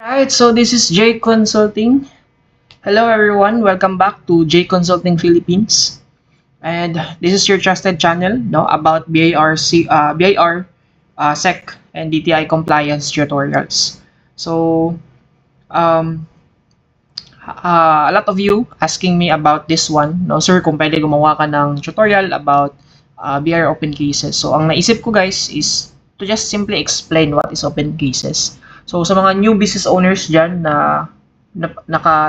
Alright, so this is J Consulting. Hello everyone, welcome back to J Consulting Philippines. And this is your trusted channel about BIR, SEC, and DTI compliance tutorials. So, um, a lot of you asking me about this one. No, sir, kung pwede gumawa ka ng tutorial about BIR open cases. So, ang naisip ko guys is to just simply explain what is open cases. So, sa mga new business owners dyan na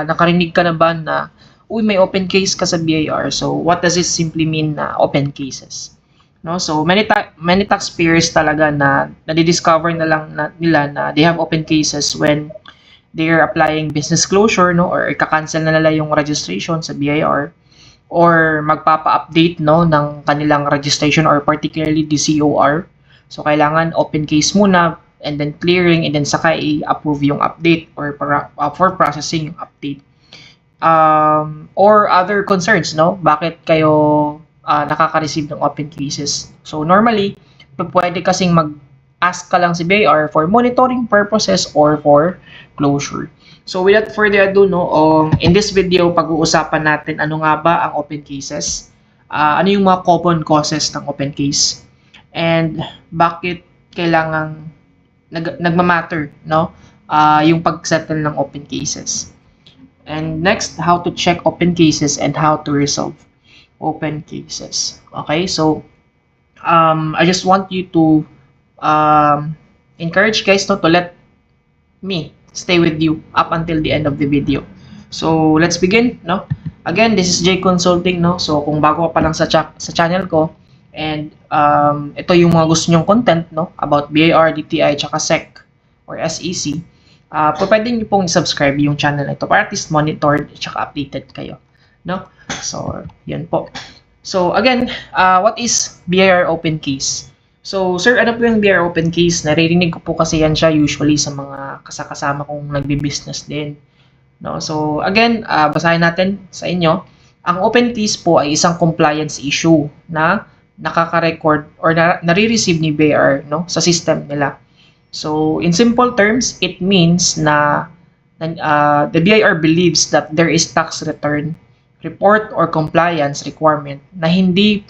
nakarinig ka na ba na uy, may open case ka sa BIR. So, what does it simply mean na open cases? No? So, many taxpayers talaga na nadidiscover na lang nila na they have open cases when they are applying business closure, no, or ika-cancel na nila yung registration sa BIR, or magpapa-update ng kanilang registration, or particularly the COR. So kailangan open case muna and then clearing, and then saka i-approve yung update or for processing yung update. Or other concerns, no, bakit kayo nakaka-receive ng open cases. So normally pwede kasing ask ka lang si BIR for monitoring purposes or for closure. So without further ado, in this video, pag-uusapan natin ano nga ba ang open cases, ano yung mga common causes ng open case, and bakit kailangang nagmamatter yung pag-settle ng open cases. And next, how to check open cases and how to resolve open cases. Okay, so I just want you to encourage guys to let me stay with you up until the end of the video. So let's begin. Again, this is J Consulting. So kung bago ka pa lang sa channel ko, and ito yung mga gusto nyong content about BIR, DTI, tsaka SEC or SEC, pwede nyo pong subscribe yung channel na ito para at least monitored tsaka updated kayo. So yan po. So again, what is BIR open case? So, sir, ano po yung BIR open case? Naririnig ko po kasi yan siya usually sa mga kasama kong nagbi-business din. So, again, basahin natin sa inyo. Ang open case po ay isang compliance issue na nakaka-record or nare-receive ni BIR sa system nila. So, in simple terms, it means na the BIR believes that there is tax return, report, or compliance requirement na hindi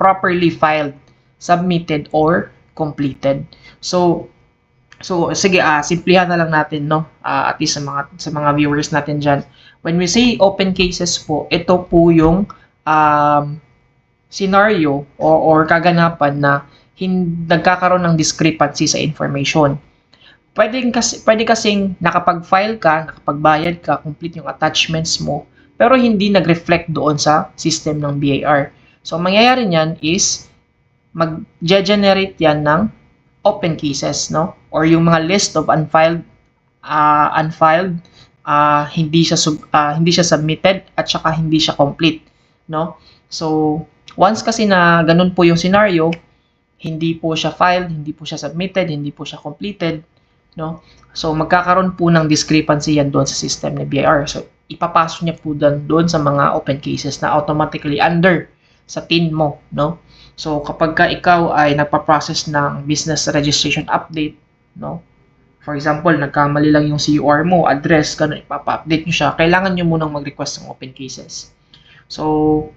properly filed, submitted, or completed. So sige, simplihan na lang natin at least sa mga viewers natin diyan. When we say open cases po, ito po yung scenario or kaganapan na nagkakaroon ng discrepancy sa information. Pwede kasing nakapag-file ka, nakapagbayad ka, complete yung attachments mo, pero hindi nag-reflect doon sa system ng BIR. So ang mangyayari niyan is mag-generate yan ng open cases, or yung mga list of unfiled, hindi siya submitted at saka hindi siya complete, So once kasi na ganun po yung scenario, hindi po siya filed, hindi po siya submitted, hindi po siya completed, So magkakaroon po ng discrepancy yan doon sa system ni BIR. So ipapasok niya po doon sa mga open cases na automatically under sa TIN mo, So kapag ikaw ay nagpa-process ng business registration update, for example, nagkamali lang yung COR mo, address, ganun, ipapa-update nyo siya, kailangan nyo munang mag-request ng open cases. So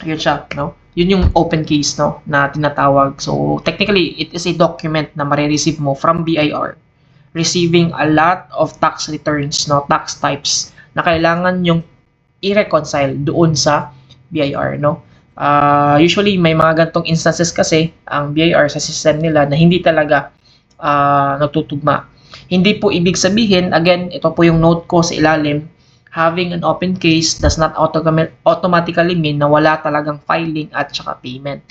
yun siya, yun yung open case na tinatawag. So technically, it is a document na marireceive mo from BIR receiving a lot of tax returns, tax types na kailangan yung i-reconcile doon sa BIR, Usually may mga gantong instances kasi ang BIR sa system nila na hindi talaga nagtutugma. Hindi po ibig sabihin, again, ito po yung note ko sa ilalim, having an open case does not automatically mean na wala talagang filing at saka payment.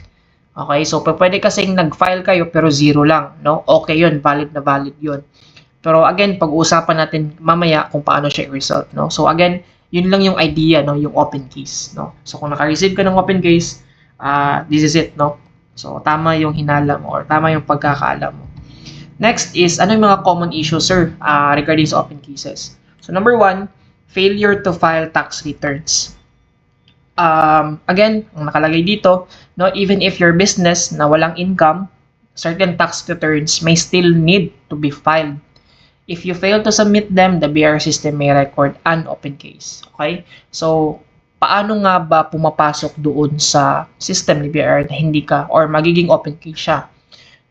Okay, so pwede kasing nag-file kayo pero zero lang, Okay yun, valid na valid yun. Pero again, pag-uusapan natin mamaya kung paano siya i-result, So again, yun lang yung idea, yung open case, So kung naka-receive ka ng open case, this is it, So tama yung hinala mo or tama yung pagkakaalam mo. Next is, ano yung mga common issues, sir, regarding sa open cases? So number 1, failure to file tax returns. Again, ang nakalagay dito, even if your business na walang income, certain tax returns may still need to be filed. If you fail to submit them, the BIR system may record an open case. Okay? So, paano nga ba pumapasok doon sa system ni BIR na hindi ka or magiging open case siya?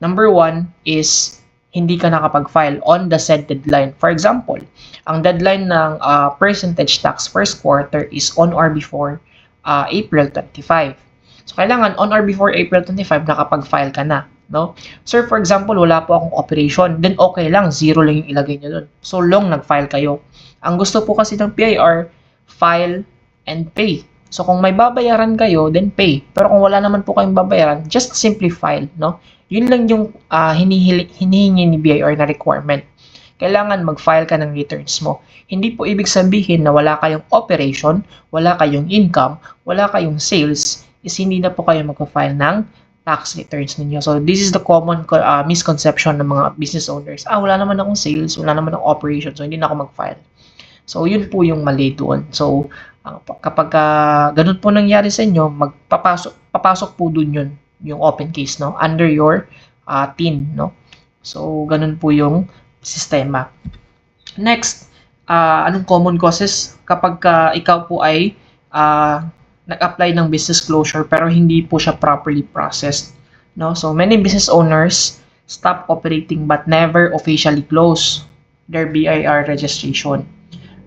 Number one is hindi ka nakapag-file on the said deadline. For example, ang deadline ng percentage tax first quarter is on or before April 25. So, kailangan on or before April 25, nakapag-file ka na. No? Sir, for example, wala po akong operation, then okay lang, zero lang yung ilagay nyo dun. So long nag-file kayo. Ang gusto po kasi ng PIR, file and pay. So kung may babayaran kayo, then pay. Pero kung wala naman po kayong babayaran, just simply file. No? Yun lang yung hinihingi ni BIR na requirement. Kailangan mag-file ka ng returns mo. Hindi po ibig sabihin na wala kayong operation, wala kayong income, wala kayong sales, is hindi na po kayo mag-file ng tax returns ninyo. So, this is the common misconception ng mga business owners. Wala naman akong sales, wala naman akong operation, so hindi na ako mag-file. So, yun po yung mali doon. So, kapag ganun po nangyari sa inyo, papasok po doon yun, yung open case, no? Under your TIN, no? So, ganun po yung sistema. Next, anong common causes kapag ikaw po ay nag-apply ng business closure pero hindi po siya properly processed, no? So many business owners stop operating but never officially close their BIR registration,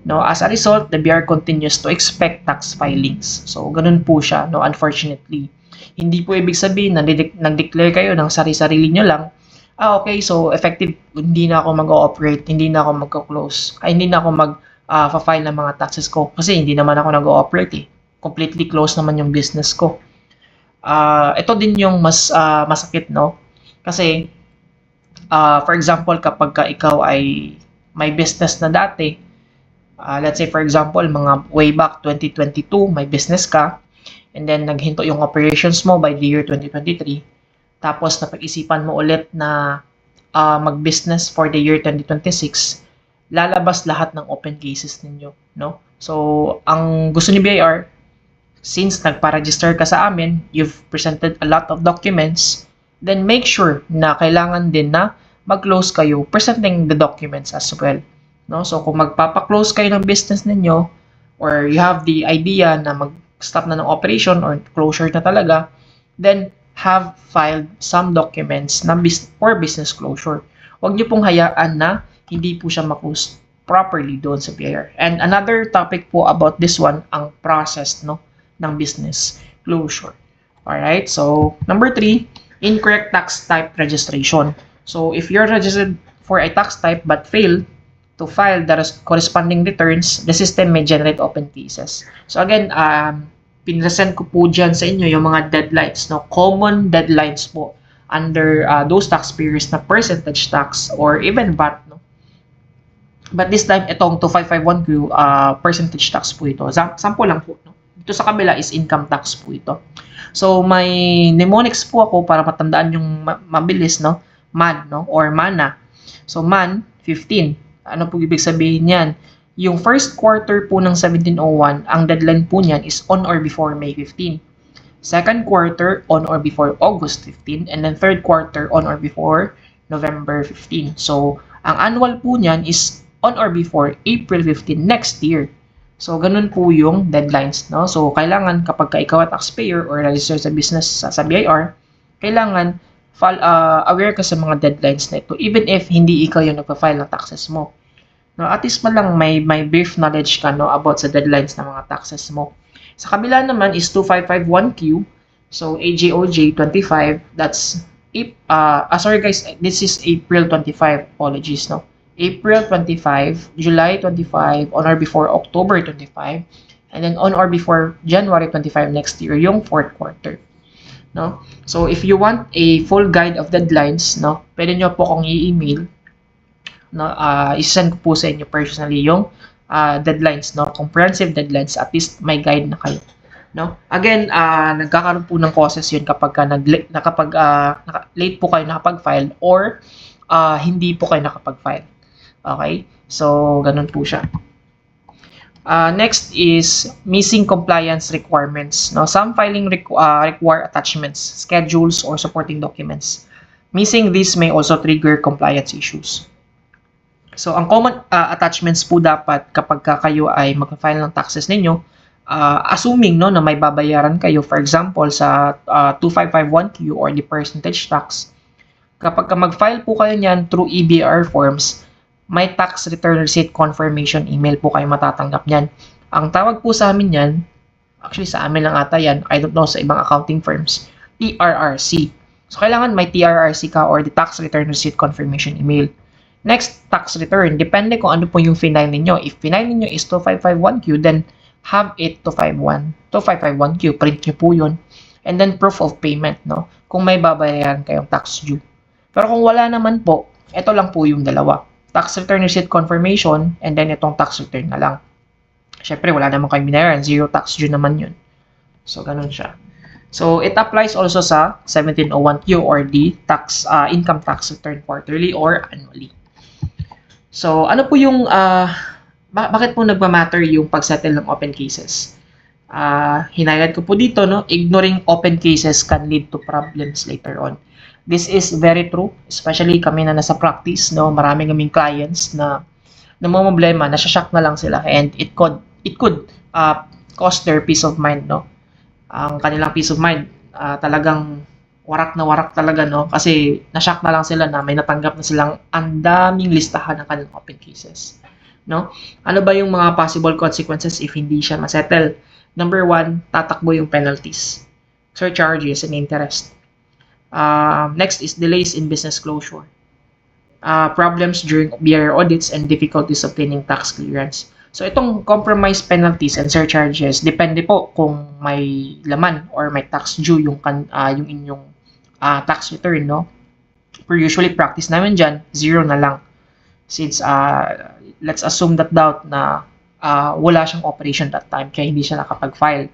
no? As a result, the BIR continues to expect tax filings. So ganun po siya, no? Unfortunately, hindi po ibig sabihin na nag-declare kayo ng sarili-sarili nyo lang. Okay, so effective, hindi na ako mag-ooperate, hindi na ako mag-close, hindi na ako mag-file ng mga taxes ko kasi hindi naman ako nag-ooperate eh. Completely close naman yung business ko. Ito din yung mas masakit, no? Kasi, for example, kapag ikaw ay may business na dati, let's say for example, mga way back 2022, may business ka, and then naghinto yung operations mo by the year 2023, tapos napag-isipan mo ulit na mag-business for the year 2026, lalabas lahat ng open cases ninyo, no? So, ang gusto ni BIR, since nagpa-register ka sa amin, you've presented a lot of documents, then make sure na kailangan din na mag-close kayo presenting the documents as well. No? So kung magpapa-close kayo ng business ninyo or you have the idea na mag-stop na ng operation or closure na talaga, then have filed some documents na for business closure. Huwag niyo pong hayaan na hindi po siya ma-close properly doon sa BIR. And another topic po about this one, ang process, no, ng business closure. Alright, so number 3, incorrect tax type registration. So if you're registered for a tax type but fail to file the corresponding returns, the system may generate open cases. So again, pinresent ko po dyan sa inyo yung mga deadlines, no? Common deadlines po under those taxpayers na percentage tax or even VAT, no? But this time, itong 2551Q, percentage tax po ito. Sample lang po, no? Ito sa kabila is income tax po ito. So, may mnemonics po ako para matandaan yung mabilis, no? MAN, no? Or MANA. So, MAN, 15. Ano po ibig sabihin yan? Yung first quarter po ng 1701, ang deadline po niyan is on or before May 15. Second quarter, on or before August 15. And then third quarter, on or before November 15. So, ang annual po niyan is on or before April 15 next year. So, ganun po yung deadlines, no? So, kailangan kapag ikaw at taxpayer or register sa business sa BIR, kailangan aware ka sa mga deadlines na ito, even if hindi ikaw yung nagpa-file ng taxes mo. No, at least man lang may brief knowledge ka, no, about sa deadlines ng mga taxes mo. Sa kabila naman is 2551Q. So, AJOJ 25, that's, sorry guys, this is April 25, apologies, no? April 25, July 25, on or before October 25, and then on or before January 25 next year, yung fourth quarter. No? So, if you want a full guide of deadlines, no, pwede nyo po akong i-email. No, isend ko po sa inyo personally yung deadlines, no, comprehensive deadlines, at least may guide na kayo. No? Again, nagkakaroon po ng causes yun kapag late po kayo nakapag-file or hindi po kayo nakapag-file. Okay? So, ganun po siya. Next is missing compliance requirements. No? Some filing require attachments, schedules, or supporting documents. Missing these may also trigger compliance issues. So, ang common attachments po dapat kapag kayo ay mag-file ng taxes ninyo, assuming no, na may babayaran kayo, for example, sa 2551Q or the percentage tax, kapag mag-file po kayo niyan through EBR forms, may tax return receipt confirmation email po kayo matatanggap niyan. Ang tawag po sa amin yan, actually sa amin lang ata yan, I don't know sa ibang accounting firms, TRRC. So, kailangan may TRRC ka or the tax return receipt confirmation email. Next, tax return. Depende kung ano po yung final ninyo. If final ninyo is 2551Q, then have it 2551Q. Print nyo po yun. And then proof of payment, no? Kung may babayaran kayong tax due. Pero kung wala naman po, ito lang po yung dalawa. Tax return receipt confirmation, and then itong tax return na lang. Syempre, wala naman kayong binayaran. Zero tax due naman yun. So, ganun siya. So, it applies also sa 1701Q or the income tax return quarterly or annually. So, ano po yung, bakit po nagmamatter yung pag-settle ng open cases? Hinighlight ko po dito, no? Ignoring open cases can lead to problems later on. This is very true, especially kami na nasa practice, no? Marami kaming clients na namomblema, nasashock na lang sila, and it could cost their peace of mind, no? Ang kanilang peace of mind, talagang warak na warak talaga, no? Kasi na-shock na lang sila na may natanggap na silang ang daming listahan ng kanilang open cases, no? Ano ba yung mga possible consequences if hindi siya ma-settle? Number 1, tatakbo yung penalties, surcharges, and interest. Next is delays in business closure. Problems during BIR audits and difficulties obtaining tax clearance. So, itong compromise penalties and surcharges, depende po kung may laman or may tax due yung inyong tax return, no? Per usually practice namin dyan, 0 na lang. Since, let's assume that na wala siyang operation that time, kaya hindi siya nakapag-file.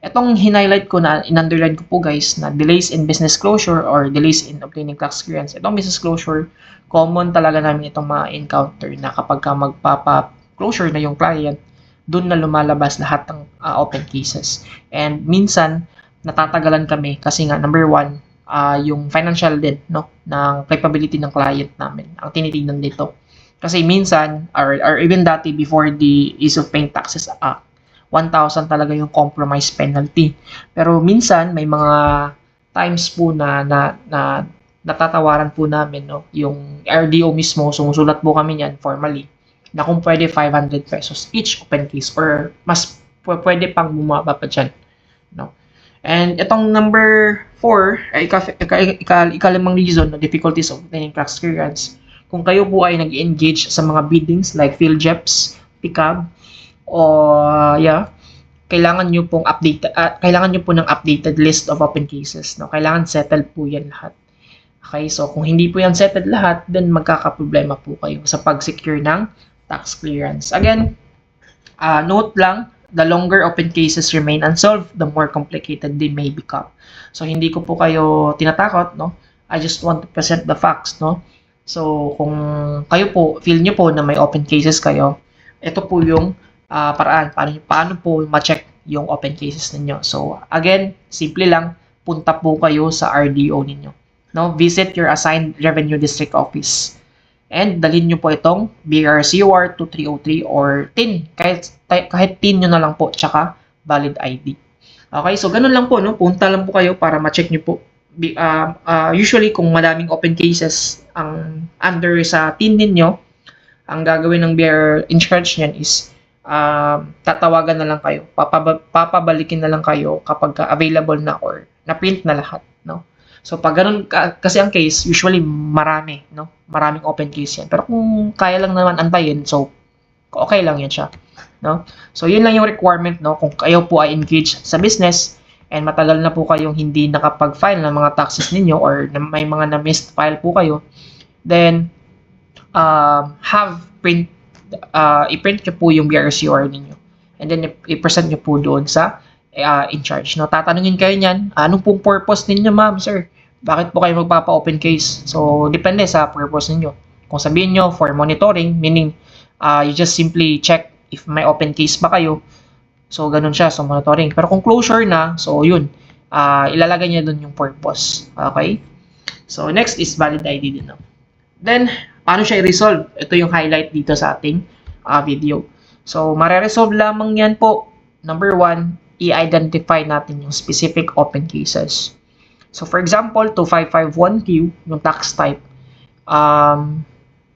Itong hinighlight ko na, in-underline ko po guys, na delays in business closure or delays in obtaining tax clearance. Itong business closure, common talaga namin itong ma-encounter na kapag ka magpapa-closure na yung client, dun na lumalabas lahat ng open cases. And minsan, natatagalan kami kasi nga, number 1, yung financial din, no, ng capability ng client namin ang tinitingnan dito. Kasi minsan, or even dati before the Ease of Paying Taxes Act, 1,000 talaga yung compromise penalty. Pero minsan, may mga times po na natatawaran po namin, no, yung RDO mismo, sumusulat po kami niyan formally, na kung pwede 500 pesos each open case or mas pwede pang bumaba pa dyan, no. And itong number 4, ikalimang reason, no, difficulties of obtaining tax clearance. Kung kayo po ay nag-engage sa mga biddings like PhilJeps, PICAB, kailangan nyo pong kailangan nyo po ng updated list of open cases, no? Kailangan settled po yan lahat. Okay, so kung hindi po yan settled lahat, then magkakaproblema po kayo sa pag-secure ng tax clearance. Again, note lang, the longer open cases remain unsolved, the more complicated they may become. So hindi ko po kayo tinatakot, no? I just want to present the facts, no? So kung kayo po, feel nyo po na may open cases kayo, ito po yung paraan, paano po ma-check yung open cases ninyo. So, again, simple lang, punta po kayo sa RDO ninyo. No? Visit your assigned revenue district office. And dalhin nyo po itong BRCOR 2303 or TIN. Kahit TIN nyo na lang po, tsaka valid ID. Okay, so ganun lang po, no? Punta lang po kayo para ma-check nyo po. Usually, kung madaming open cases ang under sa TIN ninyo, ang gagawin ng BIR in charge niyan is tatawagan na lang kayo, papabalikin na lang kayo kapag available na or na-print na lahat, no? So pag ganun kasi ang case, usually marami, no? Maraming open case yan. Pero kung kaya lang naman antayin, so okay lang yan siya, no? So yun lang yung requirement, no? Kung kayo po ay engaged sa business and matagal na po kayong hindi nakapag-file ng mga taxes ninyo or may mga na-missed file po kayo, then i-print nyo po yung BRCOR ninyo. And then, i-present nyo po doon sa in charge. No? Tatanungin kayo niyan, anong pong purpose ninyo, ma'am, sir? Bakit po kayo magpapa-open case? So, depende sa purpose ninyo. Kung sabihin nyo, for monitoring, meaning, you just simply check if may open case ba kayo. So, ganun siya. So, monitoring. Pero kung closure na, so, yun. Ilalagay niya doon yung purpose. Okay? So, next is valid ID din. No? Then, paano siya i-resolve? Ito yung highlight dito sa ating video. So, mare-resolve lamang yan po. Number 1, i-identify natin yung specific open cases. So, for example, 2551Q, yung tax type,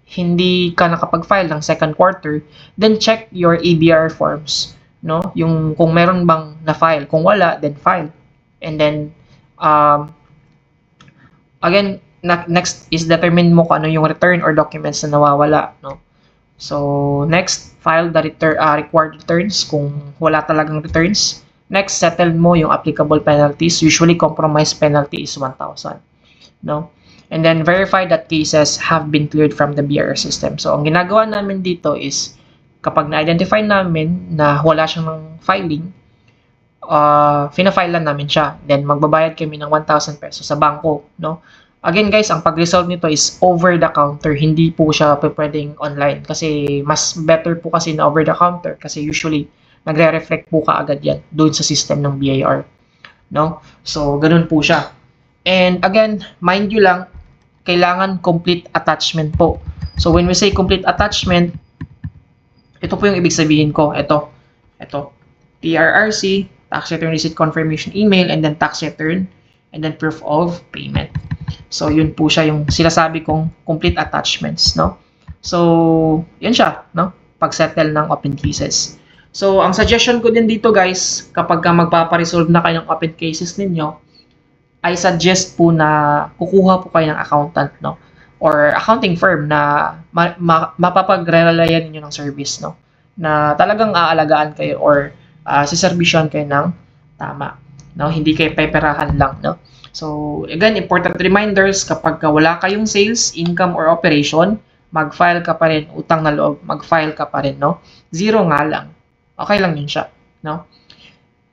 hindi ka nakapag-file ng second quarter, then check your ABR forms. No? Yung kung meron bang na-file. Kung wala, then file. And then, again, next is determine mo kung ano yung return or documents na nawawala. No? So, next, file the required returns kung wala talagang returns. Next, settle mo yung applicable penalties. Usually, compromise penalty is 1,000. No? And then, verify that cases have been cleared from the BRR system. So, ang ginagawa namin dito is, kapag na-identify namin na wala siyang filing, fina-file lang namin siya. Then, magbabayad kami ng 1,000 pesos sa bangko. No? Again guys, ang pag-resolve nito is over the counter. Hindi po siya pwedeng online. Kasi mas better po kasi na over the counter. Kasi usually, nagre-reflect po kaagad yan doon sa system ng BIR. No? So, ganun po siya. And again, mind you lang, kailangan complete attachment po. So, when we say complete attachment, ito po yung ibig sabihin ko. Ito. TRRC, tax return receipt confirmation email, and then tax return, and then proof of payment. So, yun po siya yung sinasabi kong complete attachments, no? So, yun siya, no? Pag-settle ng open cases. So, ang suggestion ko din dito, guys, kapag magpaparesolve na kayo ng open cases ninyo, I suggest po na kukuha po kayo ng accountant, no? Or accounting firm na mapapag-relyan ninyo ng service, no? Na talagang aalagaan kayo or siservisyon kayo ng tama, no? Hindi kayo peperahan lang, no? So, again, important reminders, kapag wala kayong sales, income, or operation, mag-file ka pa rin, utang na loob, mag-file ka pa rin, no? Zero nga lang. Okay lang yun siya, no?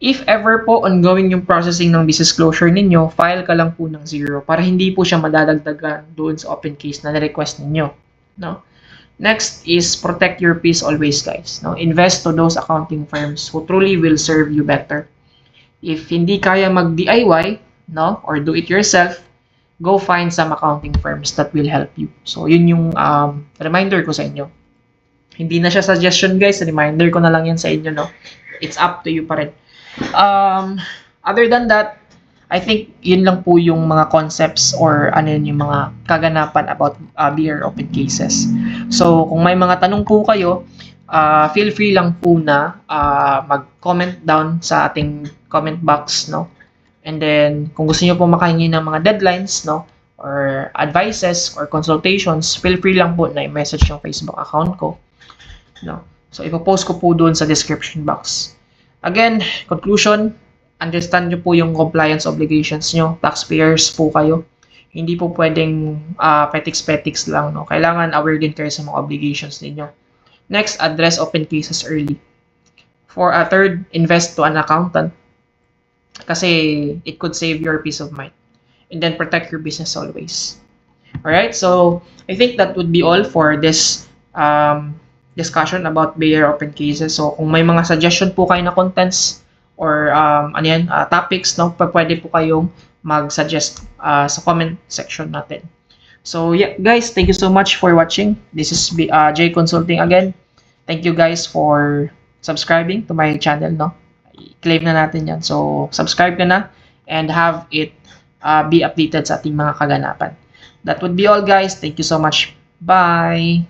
If ever po ongoing yung processing ng business closure ninyo, file ka lang po ng zero para hindi po siya madadagdagan doon sa open case na na-request ninyo, no? Next is protect your peace always, guys, no? Invest to those accounting firms who truly will serve you better. If hindi kaya mag-DIY, no, or do it yourself, go find some accounting firms that will help you. So, yun yung reminder ko sa inyo. Hindi na siya suggestion, guys. Reminder ko na lang yan sa inyo, no? It's up to you pa rin. Other than that, I think yun lang po yung mga concepts or ano yun, yung mga kaganapan about BR open cases. So, kung may mga tanong po kayo, feel free lang po na mag-comment down sa ating comment box, no? And then, kung gusto niyo po makahingi ng mga deadlines, no, or advices or consultations, feel free lang po na i-message yung Facebook account ko, no. So, ipopost ko po doon sa description box. Again, conclusion, understand nyo po yung compliance obligations nyo. Taxpayers po kayo. Hindi po pwedeng petiks-petiks lang, no. Kailangan aware din kayo sa mga obligations ninyo. Next, address open cases early. For a third, invest to an accountant. Kasi it could save your peace of mind. And then protect your business always. Alright, so I think that would be all for this discussion about BIR open cases. So kung may mga suggestion po kayo na contents or topics, no, pwede po kayong mag-suggest sa comment section natin. So yeah, guys, thank you so much for watching. This is J Consulting again. Thank you guys for subscribing to my channel, no. I-claim na natin yan. So, subscribe ka na and have it be updated sa ating mga kaganapan. That would be all, guys. Thank you so much. Bye!